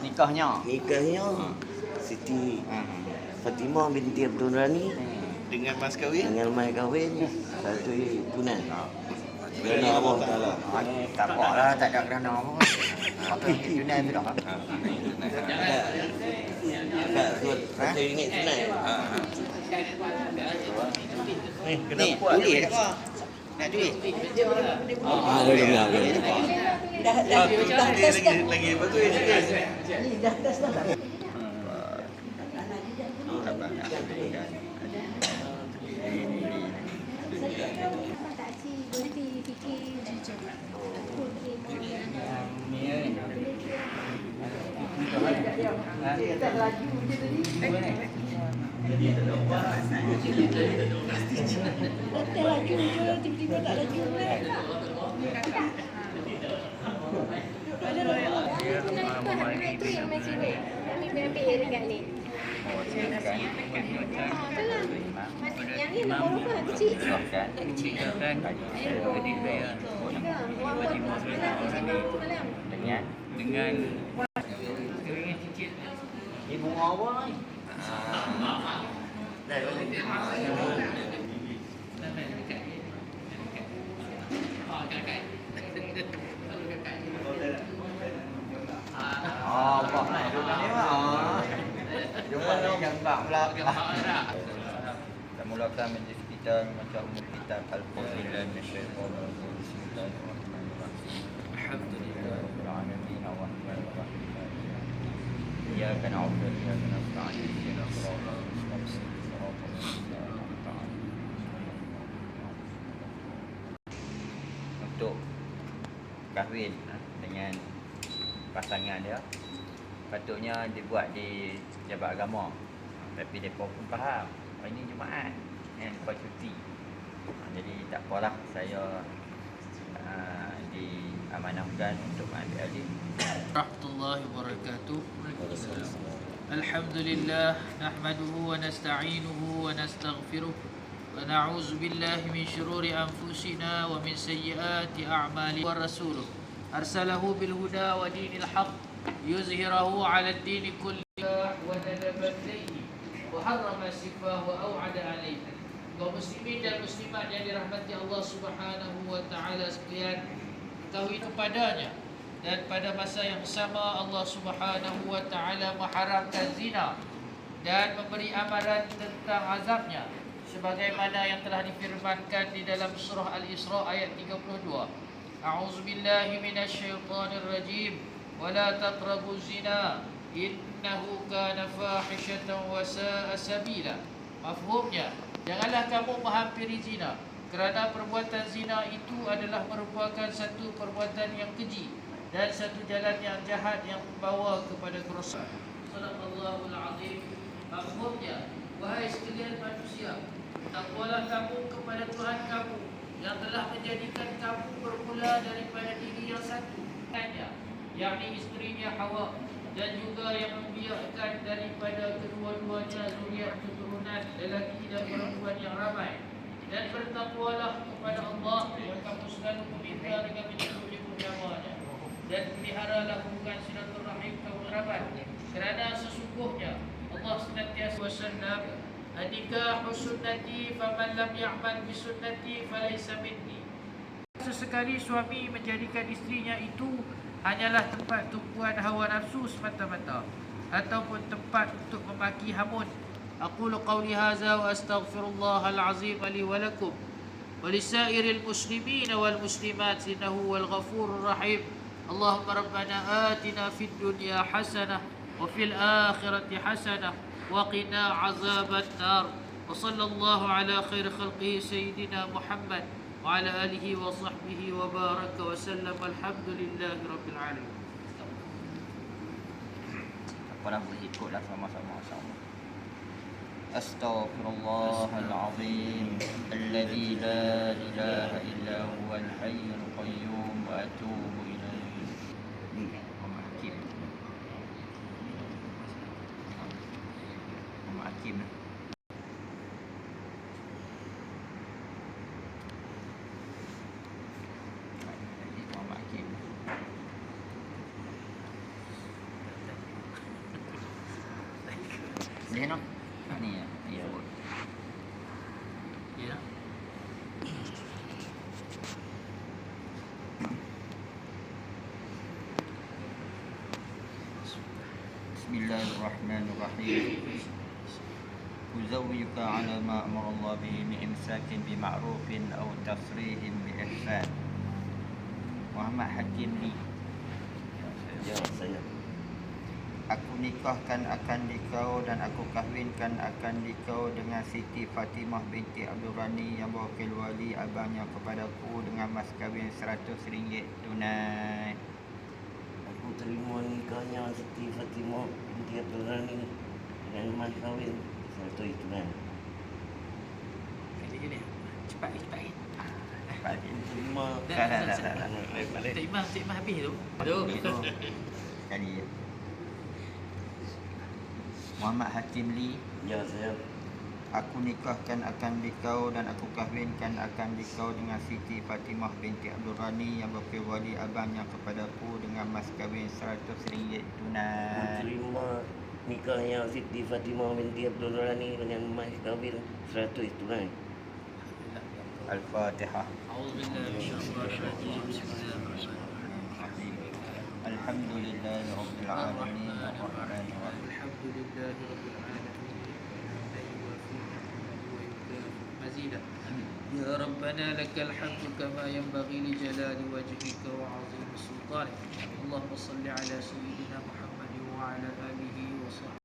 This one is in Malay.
nikahnya. Nikahnya Siti Fatimah binti Abdul Rani Dengan mas kahwin. dengan mai kahwin satu tunai. Kerana Allah Taala. Ni tak apa lah, tak ada kerana apa. Apa yang tunai tu dah. Kat surat RM1 tunai. Kena Ni, puas. tulis tak apa? Nak tulis? Lagi lepas tu ini. Pakcik berhenti fikir jujur. Aku tak laju je, tiba-tiba tak laju pula. Ada orang itu yang macam ni. Kami ambil dekat ni. Itulah. Yang ni nak berapa kecil? Kecil kan? Dengan ni bunga apa ni? Oh, bak ni. Duduk ni mah. Jumpa ni gambar pula. Kita mulakan majlis kita membaca umur kita Al-Fadhilah Masyaitanir Rajim. Bismillahirrahmanirrahim. Alhamdulillahirabbil alamin arrahmanir rahim. Iyyaka na'budu wa iyyaka nasta'in. Ihdinas siratal mustaqim. Siratal ladzina an'amta 'alaihim. Untuk kahwin dengan pasangan dia patutnya dibuat di Jabat Agama, tapi mereka pun faham hari ni Jumaat kan, lepas cuti. Jadi tak apalah, saya diamanahkan untuk mengambil alih. Rahmatullahi wabarakatuh. Alhamdulillah nahmaduhu wa nasta'inuhu wa nastaghfiruh wa na'udzu billahi min syururi anfusina wa min sayyiati a'malina. Wa rasuluh arsalahu bil huda wa dinil haqq yuzhirahu 'ala ad-din kullihi wa nadaba ilayhi wa harrama sifahu wa au'ada 'alayhi. Kaum muslimin dan muslimat yang dirahmati Allah Subhanahu wa taala sekalian, ketahui kepadanya dan pada masa yang sama Allah Subhanahu wa taala mengharamkan zina dan memberi amaran tentang azabnya sebagaimana yang telah difirmankan di dalam surah Al-Isra ayat 32. A'udzubillahi minasyaitonir rajim. Wala taqrabuz zina innahu kana fahishatan wa sa'a sabila. Mafhumnya, janganlah kamu menghampiri zina kerana perbuatan zina itu adalah merupakan satu perbuatan yang keji dan satu jalan yang jahat yang membawa kepada kerosakan. Sadaqallahul azim. Mafhumnya, wahai sekalian manusia, takwalah kamu kepada Tuhan kamu yang telah menjadikan kamu bermula daripada diri yang satu, yakni isterinya Hawa, dan juga yang membiarkan daripada kedua-duanya zuriat keturunan lelaki dan perempuan yang ramai. Dan bertakwalah kepada Allah, dan kamu selalu meminta dengan menyebut-nyebut namanya, dan peliharalah hubungan silaturahim kaum kerabat, kerana sesungguhnya Allah senantiasa wasallam, "Adikahu sunnati faman lam ya'mal bi sunnati falaysa minni." Sesekali suami menjadikan isterinya itu hanyalah tempat tumpuan hawa nafsu semata-mata ataupun tempat untuk memaki hamun. Aqulu qawli hadza wa astaghfirullahal azim li wa lakum wa lisairil muslimin wal muslimat innahu wal ghafurur rahim. Allahumma rabbana atina fid dunya hasanah wa fil akhirati hasanah wa qina azaban nar. Wa sallallahu ala khair khalqihi sayyidina Muhammad wa ala alihi wa sahbihi wa baraka wa sallam. Alhamdulillahi rabbil alamin. Apalah, boleh ikutlah sama-sama. Astaghfirullahal azim alladzi la ilaha illa huwal hayyul qayyum wa atubu ilaihi. Ni Muhammad Hakim. Muhammad Hakim. Boleh nak? Ni ya. Ya boleh. Ya. Bismillahirrahmanirrahim. Uzawwiyuka ala ma amara Allah bihi min imsakin bi ma'rufin aw tasrihin bi ihsan. Muhammad Hakim Lee. Ya, saya. Aku nikahkan akan dikau dan aku kahwinkan akan dikau dengan Siti Fatimah binti Abdul Ghani yang berwakil wali abangnya kepadaku dengan mas kahwin RM100 tunai. Aku terima nikahnya Siti Fatimah binti Abdul Ghani dengan mas kahwin 100 tunai. Gini. Cepat. Aku terima. Balik. Cik Imam habis tu. Itu sekali ya. Muhammad Hakim Lee. Ya, saya. Aku nikahkan akan dikau dan aku kahwinkan akan dikau dengan Siti Fatimah binti Abdul Ghani yang berwakil wali abangnya kepadaku dengan mas kahwin RM100 Aku tunai. terima nikahnya Siti Fatimah binti Abdul Ghani dengan mas kahwin 100 tunai. Al-Fatihah. A'udzubillahi minasyaitonir rajim. Bismillahirrahmanirrahim. Alhamdulillahi rabbil alamin arrahmanir rahim. Alhamdulillahi rabbil alamin. La yuwafi ni'matahu wa yukafi mazidah. Ya Rabbana lakal hamdu kama yanbaghi li jalali wajhika wa 'azimi sultanik. Allahumma salli ala sayyidina Muhammad wa ala alihi wa sahbihi